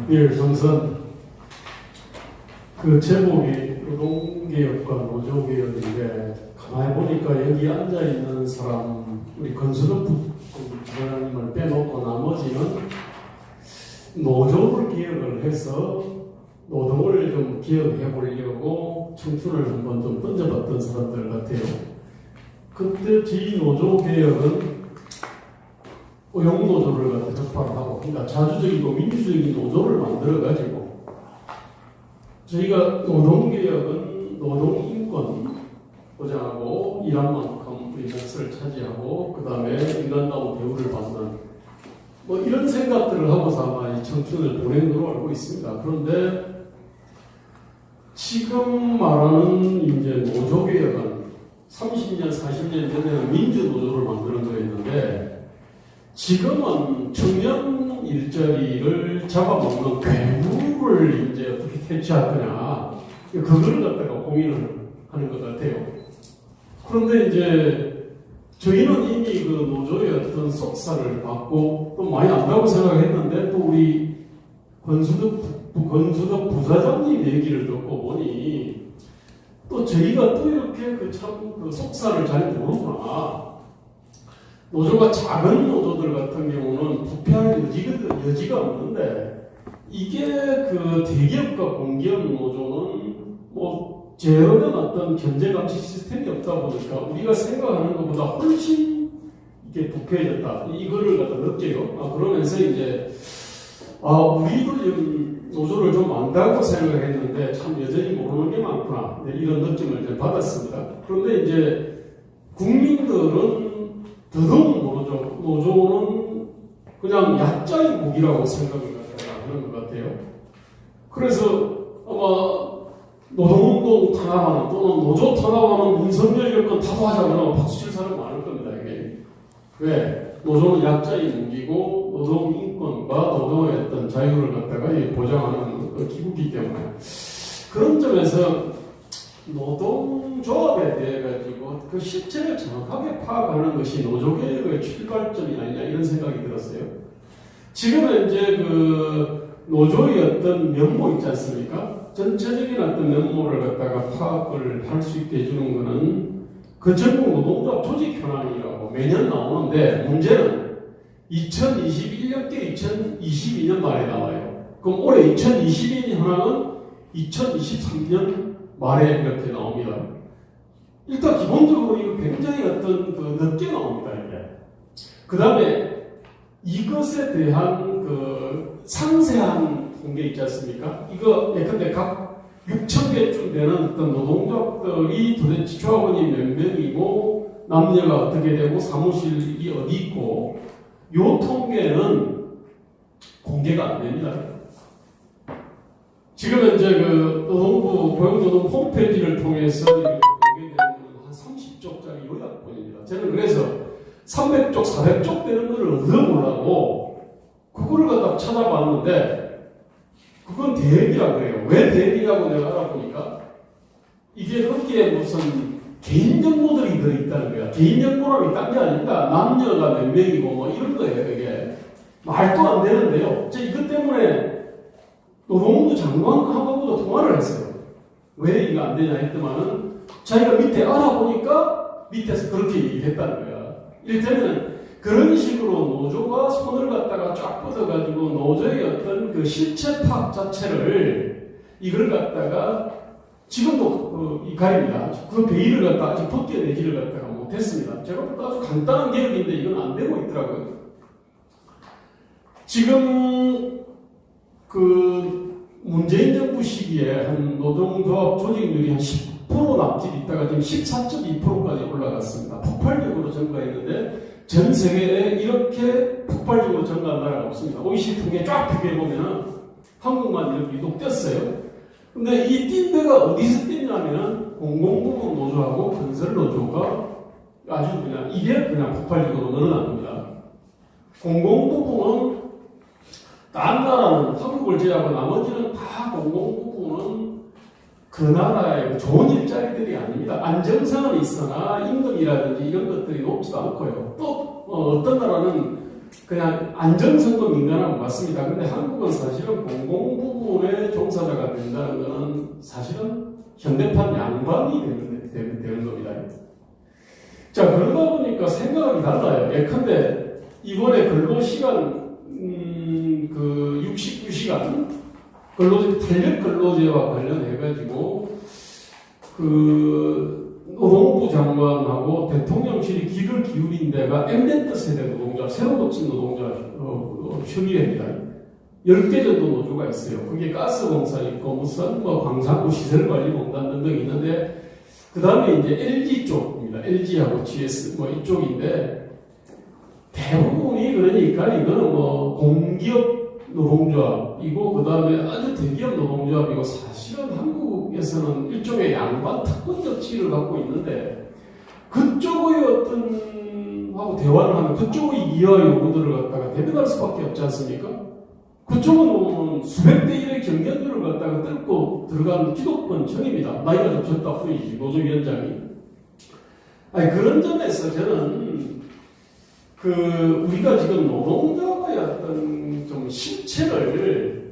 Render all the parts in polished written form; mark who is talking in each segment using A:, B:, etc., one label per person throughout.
A: 일성선 그 제목이 노동개혁과 노조개혁인데 가만히 보니까 여기 앉아있는 사람 우리 건수덕 부장님을 빼놓고 나머지는 노조를 개혁을 해서 노동을 좀 개혁해 보려고 청춘을 한번 좀 던져봤던 사람들 같아요. 그때 저희 노조개혁은 고용노조를 갖다 적발하고, 그러니까 자주적이고 민주적인 노조를 만들어가지고, 저희가 노동개혁은 노동인권 보장하고, 일한 만큼 우리 몫을 차지하고, 그 다음에 인간다운 대우를 받는, 이런 생각들을 하고서 아마 이 청춘을 보낸 걸로 알고 있습니다. 그런데, 지금 말하는 이제 노조개혁은 30년, 40년 전에는 민주노조를 만드는 거였는데, 지금은 청년 일자리를 잡아먹는 괴물을 이제 어떻게 퇴치할 거냐, 그걸 갖다가 고민을 하는 것 같아요. 그런데 이제 저희는 이미 그 노조의 어떤 속사를 받고 또 많이 안다고 생각했는데, 또 우리 권수덕 부사장님 얘기를 듣고 보니 또 저희가 또 이렇게 그 속사를 잘 모르구나. 노조가 작은 노조들 같은 경우는 부패할 여지가 없는데, 이게 그 대기업과 공기업 노조는 제어된 어떤 견제감시 시스템이 없다 보니까 우리가 생각하는 것보다 훨씬 이게 부패해졌다. 이거를 갖다 느껴요. 그러면서 이제 우리도 지금 노조를 좀 안다고 생각했는데 참 여전히 모르는 게 많구나. 이런 느낌을 좀 받았습니다. 그런데 이제 국민들은 더더욱 모르죠. 노조는 그냥 약자의 무기라고 생각을 하는 것 같아요. 그래서 아마 노동운동 탄압하는 또는 노조 탄압하는 윤석열 여건 타도하자 그러면 박수 칠 사람 많을 겁니다. 이게. 왜? 노조는 약자의 무기고 노동인권과 노동의 어떤 자유를 갖다가 보장하는 그 기구이기 때문에, 그런 점에서 노동조합에 대해 가지고 그 실체를 정확하게 파악하는 것이 노조개혁의 출발점이 아니냐, 이런 생각이 들었어요. 지금은 이제 그 노조의 어떤 면모 있지 않습니까? 전체적인 어떤 면모를 갖다가 파악을 할 수 있게 해주는 것은 그 전국 노동조합 조직 현황이라고 매년 나오는데, 문제는 2021년께 2022년 말에 나와요. 그럼 올해 2022년 현황은 2023년 말에 이렇게 나옵니다. 일단 기본적으로 이거 굉장히 어떤 그 늦게 나옵니다, 이게. 그 다음에 이것에 대한 그 상세한 통계 있지 않습니까? 이거 예컨대 각 6,000개쯤 되는 어떤 노동조합들이 도대체 조합원이 몇 명이고 남녀가 어떻게 되고 사무실이 어디 있고, 요 통계는 공개가 안 됩니다. 지금 이제 그 노동부 고용노동 홈페이지를 통해서 공개되는 한 30쪽짜리 요약본입니다. 저는 그래서 300쪽, 400쪽 되는 거를 얻어보려고 그거를 갖다 찾아봤는데, 그건 대비라고 해요. 왜 대비라고 내가 알아보니까 이게 거기에 무슨 개인 정보들이 들어있다는 거야. 개인 정보라고 딴 게 아닙니다. 남녀가 몇 명이고 이런 거예요. 이게 말도 안 되는데요. 이것 때문에 노동부 장관하고도 통화를 했어요. 왜 이거 안 되냐 했더만은 자기가 밑에 알아보니까 밑에서 그렇게 얘기했다는 거야. 이를테면 그런 식으로 노조가 손을 갖다가 쫙 뻗어가지고 노조의 어떤 그 실체 파악 자체를 이걸 갖다가 지금도 이 가입니다. 그 베일을 갖다가 아직 벗겨내지를 갖다가 못했습니다. 제가 볼 때 아주 간단한 개혁인데 이건 안 되고 있더라고요. 지금 그 문재인 정부 시기에 한 노동조합 조직률이 한 10% 납집이 있다가 지금 14.2%까지 올라갔습니다. 폭발적으로 증가했는데 전 세계에 이렇게 폭발적으로 증가한 나라가 없습니다. OECD 통계 쫙 비교해보면 한국만 이렇게 유독 뛰었어요. 근데 이 뛴 데가 어디서 뛰냐면 공공부문 노조하고 건설 노조가 아주 그냥 이게 그냥 폭발적으로 늘어납니다. 공공부문은 딴 나라는 한국을 제외하고 나머지는 다 공공부문은 그 나라의 좋은 일자리들이 아닙니다. 안정성은 있으나 임금이라든지 이런 것들이 높지도 않고요. 또 어떤 나라는 그냥 안정성도 민감하고 맞습니다. 근데 한국은 사실은 공공 현대판 양반이 되는 겁니다. 자, 그러다 보니까 생각이 달라요. 예컨대 이번에 근로시간 그 69시간 탄력 근로제와 관련해가지고 그 노동부 장관하고 대통령실이 귀를 기울인 데가 엠벤트 세대 노동자, 새로 고친 노동자 협의회입니다. 10개 정도 노조가 있어요. 그게 가스공사 있고 무슨 광산구 시설관리공단 등등 있는데 그 다음에 이제 LG 쪽입니다. LG하고 GS 이쪽인데 대부분이 그러니까 이거는 공기업 노동조합이고 그 다음에 아주 대기업 노동조합이고 사실은 한국에서는 일종의 양반 특권 정치를 갖고 있는데 그쪽의 하고 대화를 하는 그쪽의 이하 요구들을 갖다가 대변할 수밖에 없지 않습니까? 그쪽은 수백 대 1의 경쟁률을 갖다가 뚫고 들어간 기독권 정입니다. 나이가 좀 졌다 뿐이지, 노조위원장이. 아니, 그런 점에서 저는, 우리가 지금 노동자의 어떤 좀 실체를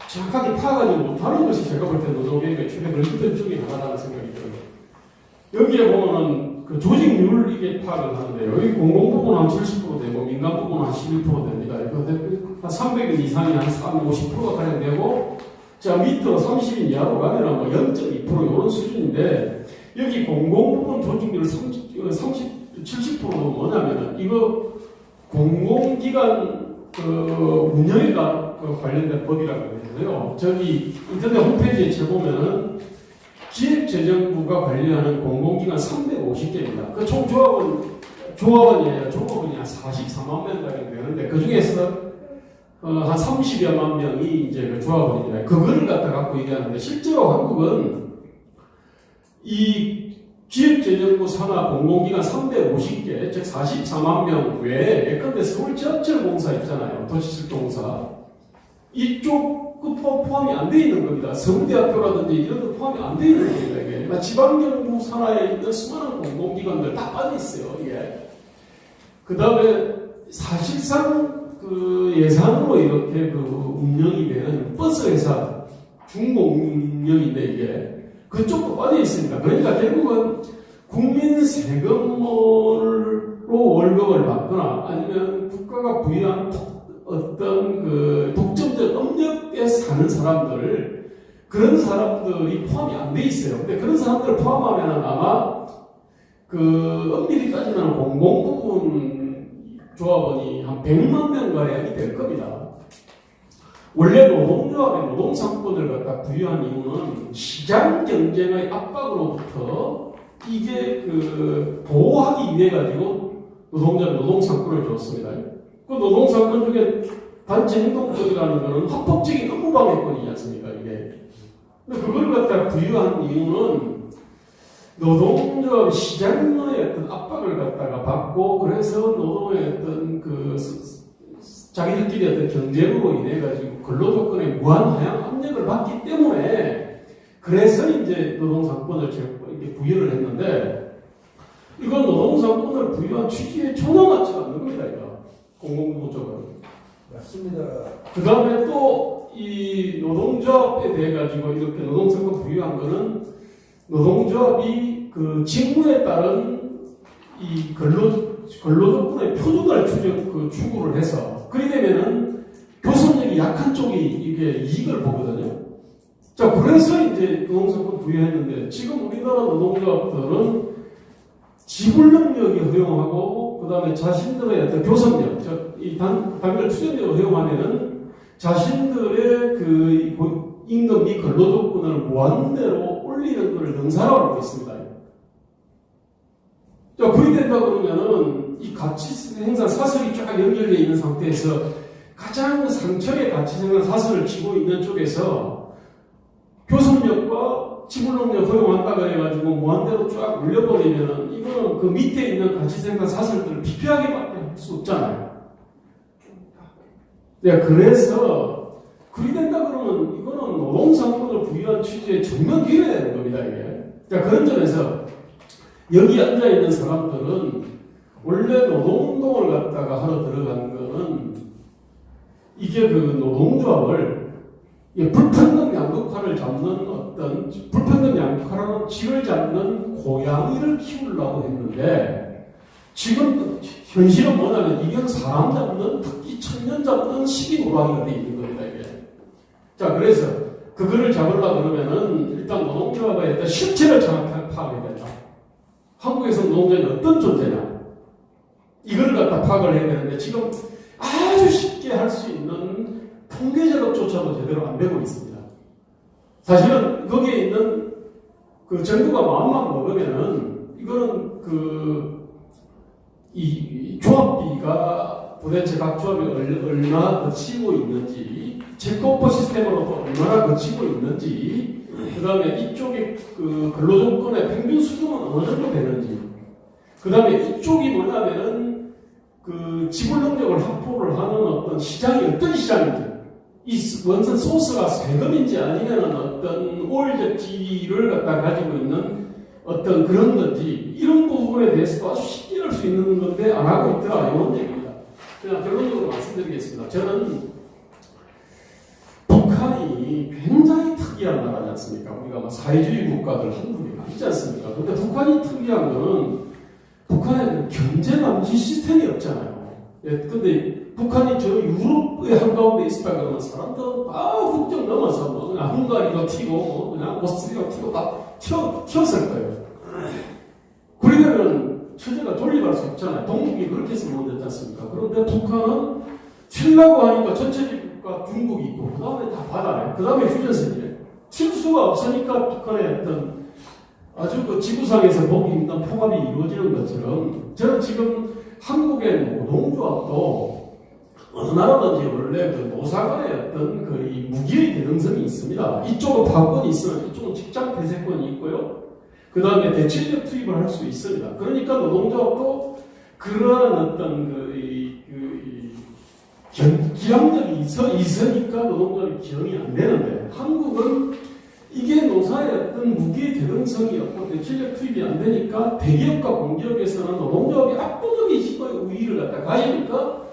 A: 정확하게 파악하지 못하는 것이 제가 볼 때 노동계획의 최대 걸림돌 중에 하나라는 생각이 들어요. 여기에 보면은 그 조직률 이게 파악을 하는데 여기 공공부문 한 70% 되고 민간부문 한 11% 됩니다. 한 300인 이상이 한 50%가 가량 되고 자 밑으로 30인 이하로 가면은 0.2% 이런 수준인데 여기 공공부문 조직률 70%가 뭐냐면은 이거 공공기관 운영에 관련된 법이라고 해서요. 저기 인터넷 홈페이지에 쳐보면은 기획재정부가 관리하는 공공기관 350개입니다. 그 총 조합원이 아니라 종업원이 한 44만 명가량 되는데 그 중에서 한 30여만 명이 이제 그 조합원입니다. 그거를 갖고 얘기하는데 실제로 한국은 이 기획재정부 산하 공공기관 350개, 즉 44만 명 외에 예컨대 서울지하철공사 있잖아요. 도시철도공사. 이쪽 포함이 안 돼 있는 겁니다. 서울대학교라든지 이런 데 포함이 안 돼 있는 겁니다. 이게. 지방정부 산하에 있는 수많은 공공기관들 다 빠져 있어요. 이게. 그 다음에 사실상 그 예산으로 이렇게 운영이 되는 버스 회사 중공영인데 이게 그쪽도 빠져 있습니다. 그러니까 결국은 국민 세금으로 월급을 받거나 아니면 국가가 부여한 어떤 독점적 업력에 사는 사람들, 그런 사람들이 포함이 안 돼 있어요. 근데 그런 사람들을 포함하면 아마 엄밀히 따지면 공공부문 조합원이 한 100만 명가량이 될 겁니다. 원래 노동조합의 노동상권을 갖다 부여한 이유는 시장 경쟁의 압박으로부터 이게 보호하기 위해 가지고 노동자의 노동상권을 줬습니다. 그 노동상권 중에 단체 행동법이라는 것은 합법적인 업무방해권이지 않습니까, 이게. 근데 그걸 갖다 부여한 이유는 노동조합 시장의 어떤 압박을 갖다가 받고 그래서 노동의 어떤 자기들끼리 어떤 경쟁으로 인해 가지고 근로조건에 무한 하향 압력을 받기 때문에 그래서 이제 노동상권을 이렇게 부여를 했는데 이건 노동상권을 부여한 취지에 전혀 맞지 않는 겁니다, 이거. 공공부문 쪽은.
B: 맞습니다.
A: 그 다음에 또 이 노동조합에 대해 가지고 이렇게 노동상권 부여한 거는 노동조합이 직무에 따른 이 근로조건의 표준을 추구를 해서 그리 되면은 교섭력이 약한 쪽이 이게 이익을 보거든요. 자, 그래서 이제 노동상권 부여했는데 지금 우리나라 노동조합들은 지불능력이 허용하고 그 다음에 자신들의 어떤 교섭력, 이 단결 투쟁력을 허용하면은 자신들의 임금 및 근로조건을 무한대로 올리는 것을 능사라고 하고 있습니다. 자, 그리 된다 그러면은 이 가치생산 사슬이 쫙 연결되어 있는 상태에서 가장 상처의 가치생산 사슬을 쥐고 있는 쪽에서 교섭력과 지불능력 허용한다 그래가지고 무한대로 쫙 올려버리면은 이거는 그 밑에 있는 가치생산 사슬들을 피폐하게밖에 할 수 없잖아요. 네, 그래서 그리 된다 그러면 이거는 노동상권을 부여한 취지에 정면 기회야 되는 겁니다, 이게. 자, 그런 점에서 여기 앉아있는 사람들은 원래 노동운동을 갖다가 하러 들어간 거는 이게 노동조합을 이 불평등 양극화를 잡는 어떤 불평등 양극화라는 쥐를 잡는 고양이를 키우려고 했는데 지금 현실은 뭐냐면 이게 사람 잡는 특히 청년 잡는 시기 노랑이가 돼 있는 겁니다 이게. 자 그래서 그거를 잡으려고 그러면은 일단 노동조합의 일단 실체를 정확하게 파악해야 된다. 한국에서 노동조합이 어떤 존재냐 이걸 갖다 파악을 해야 되는데 지금 아주 쉽게 할 수 있는 통계 작업조차도 제대로 안 되고 있습니다. 사실은 거기에 있는 그 정부가 마음만 먹으면은 이거는 이 조합비가 도대체 각 조합이 얼마나 거치고 있는지 체크오퍼 시스템으로도 얼마나 거치고 있는지 그 다음에 이쪽에 그 근로조건의 평균 수준은 어느 정도 되는지 그 다음에 이쪽이 뭐냐면은 그 지불 능력을 확보를 하는 어떤 시장이 어떤 시장인지 이 원선 소스가 세금인지 아니면 어떤 오일적 지위를 갖다 가지고 있는 어떤 그런 건지 이런 부분에 대해서도 아주 쉽게 할 수 있는 건데 안 하고 있더라 이런 얘기입니다. 그냥 결론적으로 말씀드리겠습니다. 저는 북한이 굉장히 특이한 나라지 않습니까? 우리가 뭐 사회주의 국가들 한두 개가 있지 않습니까? 근데 북한이 특이한 거는 북한에는 경제 남지 시스템이 없잖아요. 예, 근데 북한이 저 유럽의 한가운데 있었다 그러면 사람들은 다 국경 넘어서 뭐 그냥 헝가리도 튀고 뭐 그냥 오스트리아도 튀고 다 튀었을 거예요. 그러려면 처제가 존립할 수 없잖아요. 동북이 그렇게 했으면 못 됐지 않습니까? 그런데 북한은 튀려고 하니까 전체적 국가 중국이 있고 그 다음에 다 바다네. 그 다음에 휴전선이래. 튈 수가 없으니까 북한의 어떤 아주 그 지구상에서 보기 힘든 통합이 이루어지는 것처럼 저는 지금 한국의 노동조합도 어느 나라든지 원래 그 노사 간의 어떤 그 이 무기의 대등성이 있습니다. 이쪽은 파권이 있으면 이쪽은 직장 폐쇄권이 있고요. 그 다음에 대체적 투입을 할 수 있습니다. 그러니까 노동조합도 그러한 어떤 기형력이 있으니까 노동조합이 기형이 안 되는데 한국은 이게 노사의 어떤 무기의 대등성이 없고 대체적 투입이 안 되니까 대기업과 공기업에서는 노동조합이 압도적인 힘의 우위를 갖다 가지니까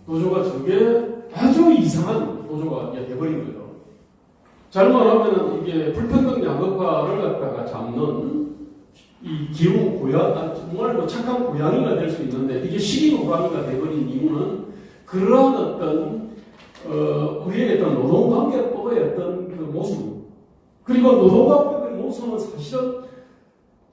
A: 노조가 저게 아주 이상한 노조가 돼버린 거죠. 잘못하면 이게 불평등 양극화를 갖다가 잡는 이 기운 고양, 정말 뭐 착한 고양이가 될 수 있는데 이게 시기 호랑이가 돼버린 이유는 그러한 어떤 우리의 어떤 노동관계법의 어떤 그 모습 그리고 노동관계법의 모습은 사실은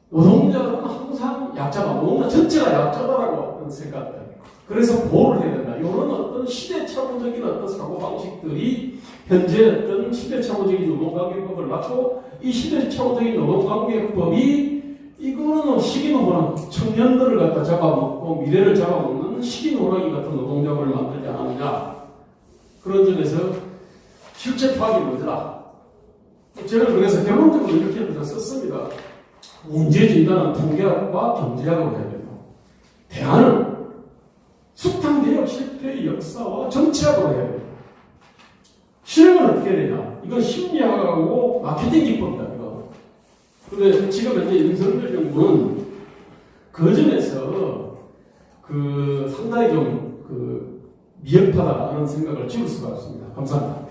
A: 노동자는 항상 약자다. 노동자 전체가 약자다라고 생각해요. 그래서 보호를 해야 된다. 이런 어떤 시대착오적인 어떤 사고방식들이 현재 어떤 시대착오적인 노동관계법을 낳고 이 시대착오적인 노동관계법이 이거는 시기노랑 청년들을 갖다 잡아먹고 미래를 잡아먹는 시기노랑이 같은 노동자를 만들지 않았느냐. 그런 점에서 실제 파악이 문제다. 저는 그래서 결론적으로 이렇게 썼습니다. 문제 진단은 통계학과 경제학으로 해야 된다. 대안은 숱한 개혁 실패의 역사와 정치학으로 해야 된다. 실행은 어떻게 되냐? 이건 심리학하고 마케팅 기법이다. 근데 지금 현재 윤석열 정부는 그 점에서 상당히 좀 미흡하다는 생각을 지울 수가 없습니다. 감사합니다.